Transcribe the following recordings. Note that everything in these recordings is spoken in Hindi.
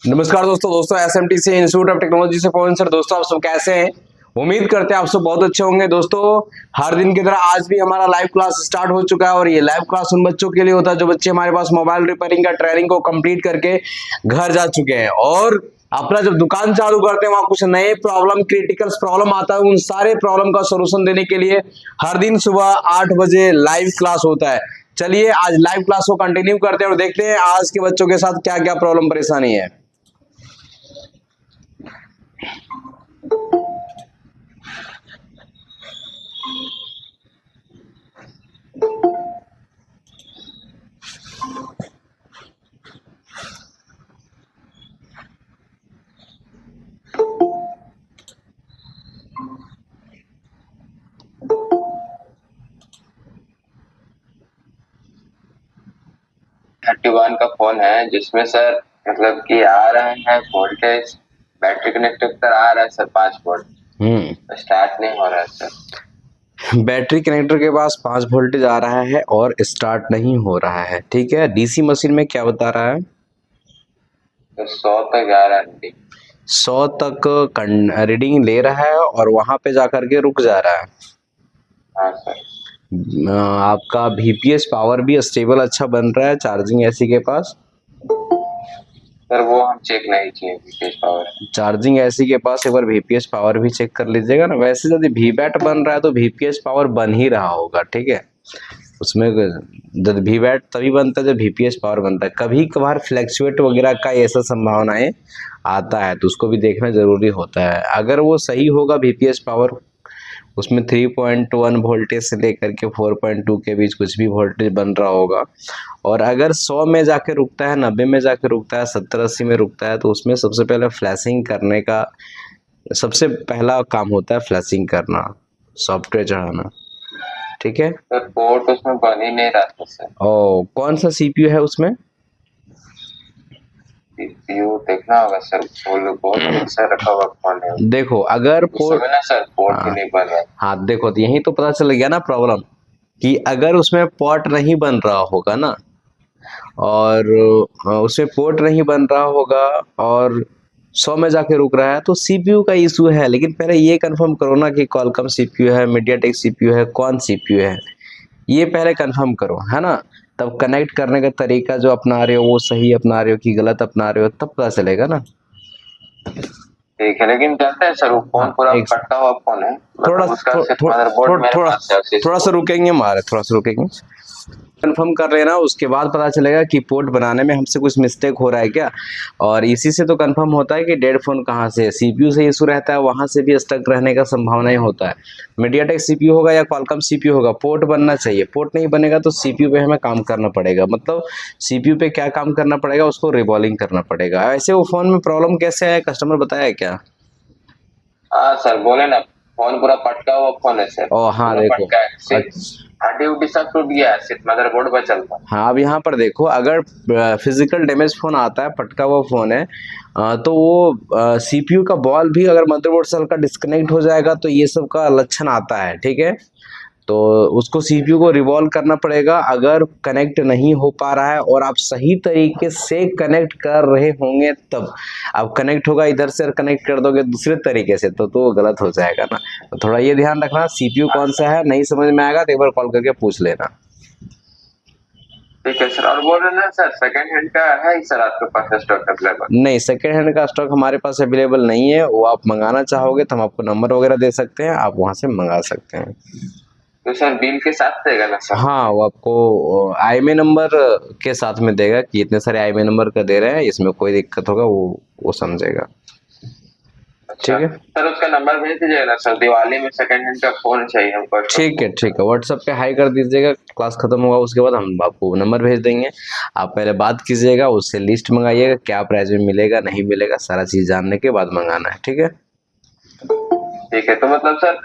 नमस्कार दोस्तों एसएमटी से इंस्टीट्यूट ऑफ टेक्नोलॉजी से पवन सर। दोस्तों आप सब कैसे हैं? उम्मीद करते हैं आप सब बहुत अच्छे होंगे। दोस्तों हर दिन की तरह आज भी हमारा लाइव क्लास स्टार्ट हो चुका है और ये लाइव क्लास उन बच्चों के लिए होता है जो बच्चे हमारे पास मोबाइल रिपेयरिंग का ट्रेनिंग को कंप्लीट करके घर जा चुके हैं और अपना जब दुकान चालू करते हैं वहां कुछ नए प्रॉब्लम क्रिटिकल प्रॉब्लम आता है। उन सारे प्रॉब्लम का सोल्यूशन देने के लिए हर दिन सुबह 8 बजे लाइव क्लास होता है। चलिए आज लाइव क्लास को कंटिन्यू करते हैं और देखते हैं आज के बच्चों के साथ क्या क्या प्रॉब्लम परेशानी है। थर्टी वन का फोन है जिसमें सर मतलब कि आ रहे हैं वोल्टेज बैटरी कनेक्टर पर आ रहा है सर 5 वोल्ट स्टार्ट नहीं हो रहा है सर। बैटरी कनेक्टर के पास 5 वोल्टेज आ रहा है और स्टार्ट नहीं हो रहा है। ठीक है, डीसी मशीन में क्या बता रहा है? तो 100 तक आ रहा है, 100 तक रीडिंग ले रहा है और वहां पे जाकर के रुक जा रहा है। हाँ सर। आपका VPS पावर भी स्टेबल अच्छा बन रहा है चार्जिंग एसी के पास। सर वो हम चेक नहीं किए VPS पावर। चार्जिंग एसी के पास एक बार VPS पावर भी चेक कर लीजिएगा ना। वैसे यदि VBAT बन रहा है तो VPS पावर बन ही रहा होगा। ठीक है, उसमें जब VBAT तभी बनता है जब VPS पावर बनता है। कभी कभार फ्लैक्चुएट वगैरह का ऐसा संभावनाएं आता है तो उसको भी देखना जरूरी होता है। अगर वो सही होगा VPS पावर, उसमें 3.1 वोल्टेज से लेकर के 4.2 के बीच कुछ भी वोल्टेज बन रहा होगा और अगर 100 में जाके रुकता है, 90 में जाके रुकता है, 70-80 में रुकता है तो उसमें सबसे पहले फ्लैशिंग करने का सबसे पहला काम होता है फ्लैशिंग करना, सॉफ्टवेयर चढ़ाना। ठीक है सर पोर्ट उसमें बन ही नहीं रहा था सर। ओ कौन सा CPU है उसमें? CPU देखना होगा सर, बहुत अच्छा रखा हुआ फोन है। देखो अगर पोर्ट ना सर पोर्ट ही नहीं बन रहा। हाँ देखो तो यही तो पता चल गया ना प्रॉब्लम, कि अगर उसमें पोर्ट नहीं बन रहा होगा ना और उसमें पोर्ट नहीं बन रहा होगा और 100 में जाके रुक रहा है तो CPU का इशू है। लेकिन पहले ये कंफर्म करो ना कि क्वालकॉम CPU है, मीडियाटेक CPU है, कौन CPU है, ये पहले कंफर्म करो, है ना। तब कनेक्ट करने का तरीका जो अपना रहे हो वो सही अपना रहे हो कि गलत अपना रहे हो तब पता चलेगा ना। ठीक है, लेकिन जानते हैं सर वो फोन पूरा फटा हुआ फोन है। थोड़ा सा रुकेंगे हमारे, थोड़ा सा रुकेंगे, कंफर्म कर लेना। उसके बाद पता चलेगा कि पोर्ट बनाने में हमसे कुछ मिस्टेक हो रहा है क्या, और इसी से तो कंफर्म होता है कि डेड फोन कहाँ से है। CPU से इशू रहता है, वहां से भी स्टक रहने का संभावना ही होता है। मीडियाटेक CPU होगा या क्वालकॉम CPU होगा, पोर्ट बनना चाहिए। पोर्ट नहीं बनेगा तो CPU पे हमें काम करना पड़ेगा। मतलब CPU पे क्या काम करना पड़ेगा, उसको रिबॉलिंग करना पड़ेगा। ऐसे वो फोन में प्रॉब्लम कैसे है, कस्टमर बताया क्या? हाँ सर बोले ना, फोन पूरा पटका हुआ फोन है सर। ओ हाँ देखो, हड्डी सब टूट गया है, सिर्फ मदरबोर्ड पर चलता है। हाँ अब यहाँ पर देखो, अगर फिजिकल डैमेज फोन आता है, पटका हुआ फोन है, तो वो CPU का बॉल भी अगर मदरबोर्ड से हल्का डिस्कनेक्ट हो जाएगा तो ये सब का लक्षण आता है। ठीक है, तो उसको CPU को रिवॉल्व करना पड़ेगा। अगर कनेक्ट नहीं हो पा रहा है और आप सही तरीके से कनेक्ट कर रहे होंगे तब अब कनेक्ट होगा। इधर से कनेक्ट कर दोगे दूसरे तरीके से तो गलत हो जाएगा ना। तो थोड़ा ये ध्यान रखना, CPU कौन सा है, नहीं समझ में आएगा तो एक बार कॉल करके पूछ लेना। ठीक है सर। और बोल रहे ना सर सेकंड हैंड का है सर आपके पास स्टॉक अवेलेबल? नहीं, सेकंड हैंड का स्टॉक हमारे पास अवेलेबल नहीं है। वो आप मंगाना चाहोगे तो हम आपको नंबर वगैरह दे सकते हैं, आप वहां से मंगा सकते हैं। तो सर बिल के साथ देगा ना सर? हाँ वो आपको IMEI नंबर के साथ में देगा कि इतने सारे IMEI नंबर का दे रहे हैं, इसमें कोई दिक्कत होगा वो समझेगा। अच्छा, ठीक है सर उसका नंबर भेज दीजिएगा ना सर, दिवाली में सेकंड हैंड का फोन चाहिए हमको। ठीक है व्हाट्सएप पे हाई कर दीजिएगा। क्लास खत्म होगा उसके बाद हम आपको नंबर भेज देंगे। आप पहले बात कीजिएगा, उससे लिस्ट मंगाइएगा क्या प्राइस में मिलेगा नहीं मिलेगा, सारा चीज जानने के बाद मंगाना है। ठीक है तो मतलब सर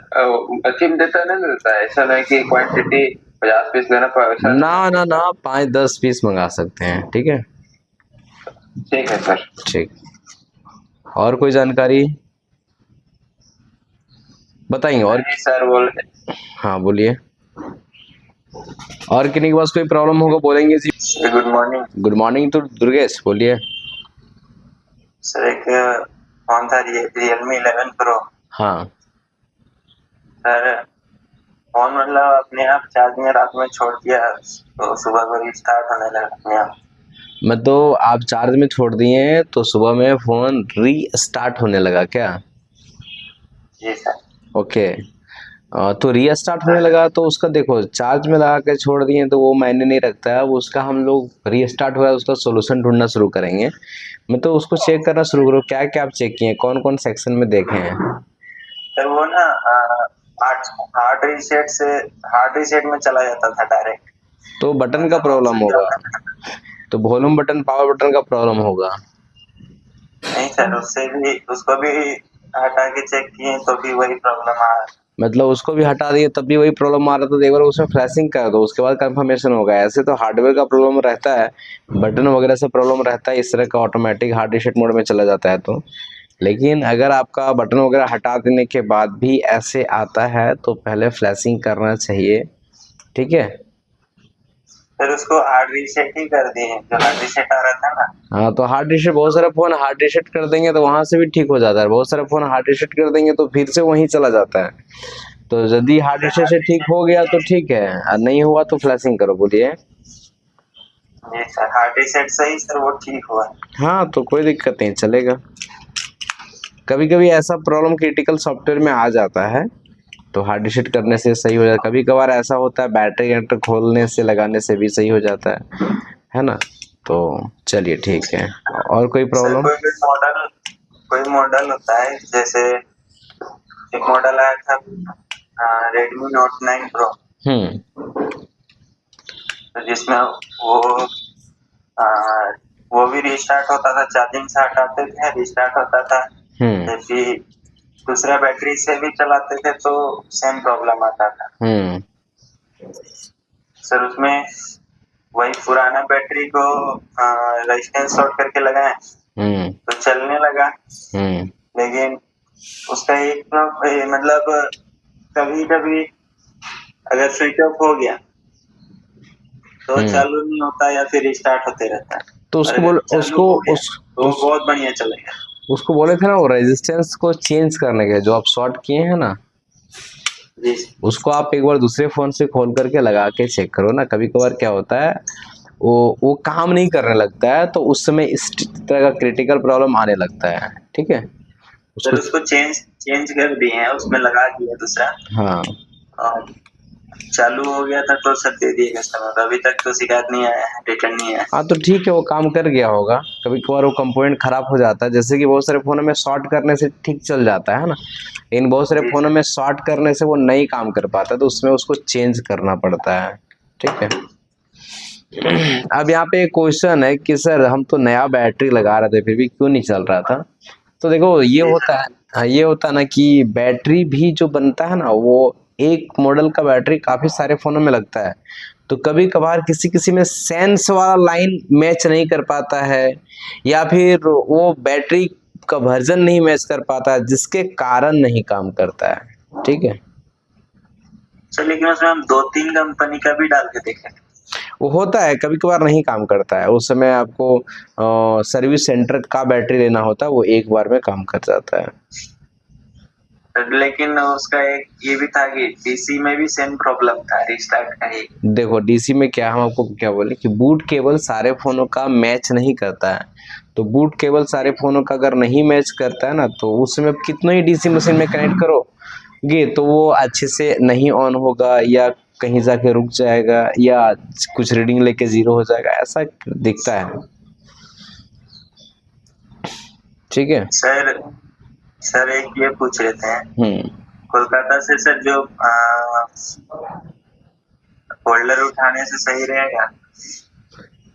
अचीव देता नहीं देता है, ऐसा नहीं कि क्वांटिटी 50 पीस लेना पड़ेगा? ना 5-10 पीस मंगा सकते हैं। ठीक है सर। ठीक, और कोई जानकारी बताएंगे? और सर बोल, हाँ बोलिए, और किन्हीं के पास कोई प्रॉब्लम होगा बोलेंगे जी। Good morning. गुड मॉर्निंग तो दुर्गेश बोलिए। सर एक फोन था रियलमी 11 प्रो। हाँ सर फोन मतलब अपने आप चार्ज में रात में छोड़ दिया तो सुबह को रिस्टार्ट होने लगा अपने आप। मतलब आप चार्ज में छोड़ दिए तो सुबह में फोन री स्टार्ट होने लगा क्या? जी सर। ओके। तो री स्टार्ट होने लगा तो उसका देखो, चार्ज में लगा के छोड़ दिए तो वो मायने नहीं रखता है, वो उसका हम लोग री स्टार्ट हुआ है उसका सोल्यूशन ढूंढना शुरू करेंगे। मैं तो उसको चेक करना शुरू करो, क्या क्या आप चेक किए, कौन कौन सेक्शन में देखे हैं? सर वो ना हार्ड रीसेट में चला जाता था डायरेक्ट। तो बटन का प्रॉब्लम होगा, तो वॉल्यूम बटन पावर बटन का प्रॉब्लम होगा। नहीं सर, उसको भी हटा के चेक किए तो भी वही प्रॉब्लम आ रहा। मतलब उसको भी हटा दिए तब भी वही प्रॉब्लम आ रहा था, तो एक बार उसमें फ्लैशिंग कर दो, उसके बाद कंफर्मेशन होगा। ऐसे तो हार्डवेयर का प्रॉब्लम रहता है, बटन वगैरह से प्रॉब्लम रहता है, इस तरह का ऑटोमेटिक हार्ड रीसेट मोड में चला जाता है। तो लेकिन अगर आपका बटन वगैरह हटा देने के बाद भी ऐसे आता है तो पहले फ्लैशिंग करना चाहिए, ठीक है। फिर उसको हार्ड रीसेट ही कर दिए, जो हार्ड रीसेट आ रहा था ना। हाँ, तो हार्ड रीसेट, बहुत सारे फोन हार्ड रीसेट कर देंगे तो वहां से भी ठीक हो जाता है, बहुत सारे फोन हार्ड रीसेट कर देंगे तो फिर से वहीं चला जाता है। तो यदि हार्ड रीसेट से ठीक हो गया तो ठीक है, और नहीं हुआ तो फ्लैशिंग करो। बोलिए। जी सर, हार्ड रीसेट से ही सर वो ठीक हुआ। हाँ, तो कोई दिक्कत नहीं, चलेगा। कभी कभी ऐसा प्रॉब्लम क्रिटिकल सॉफ्टवेयर में आ जाता है तो हार्ड रीसेट करने से सही हो जाता है। कभी कभार ऐसा होता है बैटरी एंटर खोलने से लगाने से भी सही हो जाता है ना। तो चलिए ठीक है, और कोई सर प्रॉब्लम? कोई मॉडल होता है, जैसे एक मॉडल आया था रेडमी नोट 9 प्रो, तो जिसमें आ, वो भी रिस्टार्ट होता था, चार्जिंग से हटाते थे रिस्टार्ट होता था। जैसे दूसरा बैटरी से भी चलाते थे तो सेम प्रॉब्लम आता था। सर उसमें वही पुराना बैटरी को रेजिस्टेंस शॉर्ट करके लगाए तो चलने लगा। लेकिन उसका एक मतलब कभी कभी अगर स्विच ऑफ हो गया तो चालू नहीं होता या फिर रिस्टार्ट होते रहता है। तो उसको बोल, तो बहुत बढ़िया चलेगा। उसको बोले थे ना वो रेजिस्टेंस को चेंज करने के, जो आप शॉर्ट किए हैं ना, उसको आप एक बार दूसरे फोन से खोल करके लगा के चेक करो ना। कभी कभार क्या होता है, वो काम नहीं करने लगता है, तो उस समय इस तरह का क्रिटिकल प्रॉब्लम आने लगता है, ठीक है। उसको चेंज कर दिए हैं, उसमें लगा दिया दूसरा। हाँ, और चालू हो गया था तो सर दे दिए कस्टमर, अभी तक तो शिकायत नहीं आया है, रिटर्न नहीं आया। हाँ, तो ठीक है, वो काम कर गया होगा। कभी कभार वो कंपोनेंट खराब हो जाता है, जैसे कि बहुत सारे फोनों में शॉर्ट करने से ठीक चल जाता है ना, इन बहुत सारे फोनों में शॉर्ट करने से वो नहीं काम कर पाता, तो उसमें उसको चेंज करना पड़ता है, ठीक है। अब यहाँ पे एक क्वेश्चन है कि सर हम तो नया बैटरी लगा रहे थे फिर भी क्यों नहीं चल रहा था। तो देखो ये होता है, हाँ, ये होता है ना कि बैटरी भी जो बनता है ना, वो एक मॉडल का बैटरी काफी सारे फोनों में लगता है। तो कभी कभार किसी किसी में सेंस वाला लाइन मैच नहीं कर पाता है, या फिर वो बैटरी का वर्जन नहीं मैच कर पाता है, जिसके कारण नहीं काम करता है, ठीक है। सर लेकिन उसमें हम 2-3 कंपनी का भी डाल के देखे, वो होता है कभी कभार नहीं काम करता है, उस समय आपको सर्विस सेंटर का बैटरी लेना होता है, वो एक बार में काम कर जाता है। लेकिन उसका एक ये भी था कि डीसी में भी सेम प्रॉब्लम था रिस्टार्ट का ही। देखो डीसी में क्या, हम आपको क्या बोले कि बूट केबल सारे फोनों का मैच नहीं करता है। तो बूट केबल सारे फोनों का अगर नहीं मैच करता है ना, तो उसमें कितना ही डीसी मशीन में कनेक्ट करोगे तो वो अच्छे से नहीं ऑन होगा, या कहीं जाके रुक जाएगा, या कुछ रीडिंग लेके 0 हो जाएगा, ऐसा दिखता है, ठीक है। सर एक ये पूछ रहे थे, कोलकाता से सर जो फोल्डर उठाने से सही रहेगा?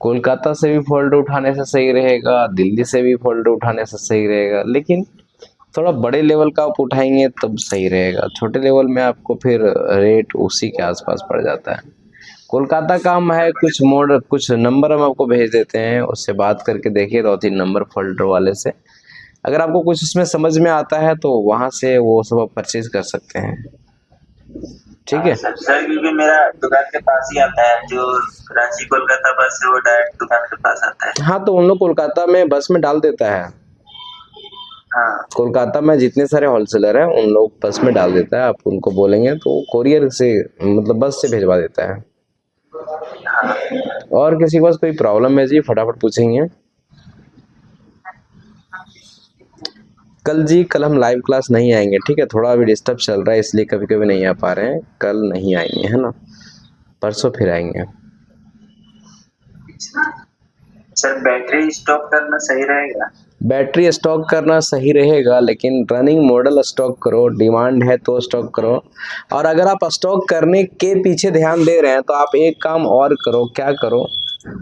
कोलकाता से भी फोल्डर उठाने से सही रहेगा, दिल्ली से भी फोल्डर उठाने से सही रहेगा, लेकिन थोड़ा बड़े लेवल का आप उठाएंगे तब सही रहेगा। छोटे लेवल में आपको फिर रेट उसी के आसपास पड़ जाता है। कोलकाता का हम है, कुछ नंबर हम आपको भेज देते हैं, उससे बात करके देखिए 2-3 नंबर फोल्डर वाले से। अगर आपको कुछ उसमें समझ में आता है तो वहां से वो सब आप परचेज कर सकते हैं, ठीक है। सर क्योंकि मेरा दुकान के पास ही आता है, जो रांची कोलकाता बस है वो डायरेक्ट दुकान के पास आता है। हाँ, तो उन लोग कोलकाता में बस में डाल देता है, हाँ कोलकाता में जितने सारे होलसेलर हैं उन लोग बस में डाल देता है, आप उनको बोलेंगे तो कोरियर से मतलब बस से भिजवा देता है। हाँ और किसी के पास कोई प्रॉब्लम है जी फटाफट पूछेंगे। कल जी कल हम लाइव क्लास नहीं आएंगे, ठीक है, थोड़ा अभी डिस्टर्ब चल रहा है इसलिए कभी कभी नहीं आ पा रहे हैं, कल नहीं आएंगे है ना, परसों फिर आएंगे। सर बैटरी स्टॉक करना सही रहेगा? बैटरी स्टॉक करना सही रहेगा लेकिन रनिंग मॉडल स्टॉक करो, डिमांड है तो स्टॉक करो। और अगर आप स्टॉक करने के पीछे ध्यान दे रहे हैं तो आप एक काम और करो, क्या करो,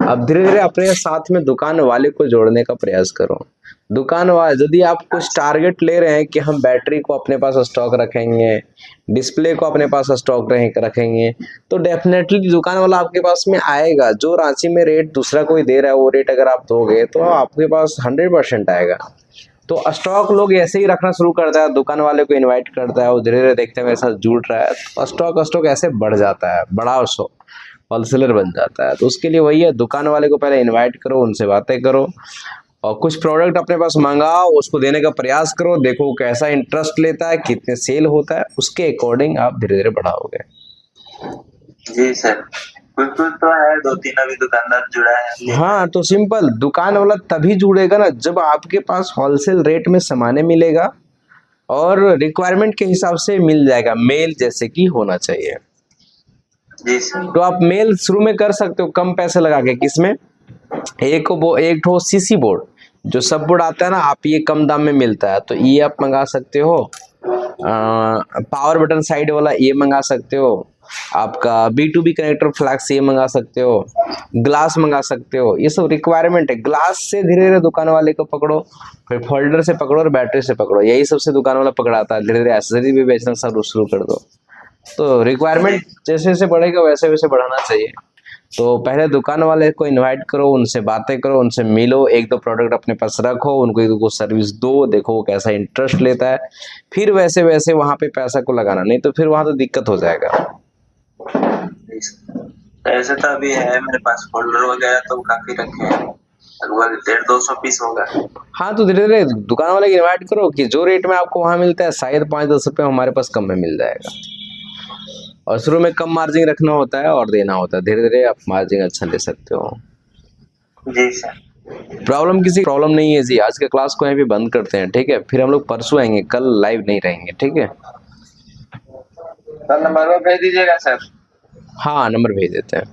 अब धीरे धीरे अपने साथ में दुकान वाले को जोड़ने का प्रयास करो। दुकान वाले यदि आप कुछ टारगेट ले रहे हैं कि हम बैटरी को अपने पास स्टॉक रखेंगे, डिस्प्ले को अपने पास स्टॉक रखेंगे, तो डेफिनेटली दुकान वाला आपके पास में आएगा। जो रांची में रेट दूसरा कोई दे रहा है वो रेट अगर आप दोगे तो आपके पास 100% आएगा। तो स्टॉक लोग ऐसे ही रखना शुरू करता है, दुकान वाले को इनवाइट करता है, वो धीरे धीरे देखते हैं मेरे साथ जुड़ रहा है, तो स्टॉक ऐसे बढ़ जाता है, बड़ा होलसेलर बन जाता है। तो उसके लिए वही है, दुकान वाले को पहले इनवाइट करो, उनसे बातें करो और कुछ प्रोडक्ट अपने पास मंगाओ, उसको देने का प्रयास करो, देखो कैसा इंटरेस्ट लेता है, कितने सेल होता है, उसके अकॉर्डिंग आप धीरे धीरे बढ़ाओगे। जी सर, कुछ तो है, 2-3 अभी दुकानदार जुड़ा है। हाँ तो सिंपल, दुकान वाला तभी जुड़ेगा ना जब आपके पास होलसेल रेट में सामान मिलेगा और रिक्वायरमेंट के हिसाब से मिल जाएगा, मेल जैसे कि होना चाहिए। जी सर। तो आप मेल शुरू में कर सकते हो कम पैसे लगा के, किसमें, एक ठो सीसी बोर्ड जो सब बोर्ड आता है ना, आप ये कम दाम में मिलता है तो ये आप मंगा सकते हो। पावर बटन साइड वाला ये मंगा सकते हो, आपका B2B कनेक्टर फ्लैक्स ये मंगा सकते हो, ग्लास मंगा सकते हो, ये सब रिक्वायरमेंट है। ग्लास से धीरे धीरे दुकान वाले को पकड़ो, फिर फोल्डर से पकड़ो और बैटरी से पकड़ो, यही सबसे दुकान वाला पकड़ाता है। धीरे धीरे एक्सेसरी भी बेचना शुरू कर दो। तो रिक्वायरमेंट जैसे जैसे बढ़ेगा वैसे वैसे बढ़ाना चाहिए। तो पहले दुकान वाले को इनवाइट करो, उनसे बातें करो, उनसे मिलो, एक दो प्रोडक्ट अपने पास रखो, उनको एक दो सर्विस दो, देखो वो कैसा इंटरेस्ट लेता है, फिर वैसे वैसे वहां पे पैसा को लगाना, नहीं तो फिर वहां तो दिक्कत हो जाएगा। ऐसे तो अभी है मेरे पास फोल्डर वगैरह तो काफी रखे हैं, लगभग 150-200 पीस होगा। हाँ तो धीरे धीरे दुकान वाले को इन्वाइट करो कि जो रेट में आपको वहां मिलता है शायद 5-10 रुपये हमारे पास कम में मिल जाएगा। और शुरू में कम मार्जिन रखना होता है और देना होता है, धीरे धीरे आप मार्जिन अच्छा ले सकते हो। जी सर। किसी प्रॉब्लम नहीं है जी। आज का क्लास को यहीं पे बंद करते हैं, ठीक है, फिर हम लोग परसों आएंगे, कल लाइव नहीं रहेंगे, ठीक है। सर नंबर भेज दीजिएगा सर। हाँ नंबर भेज देते हैं।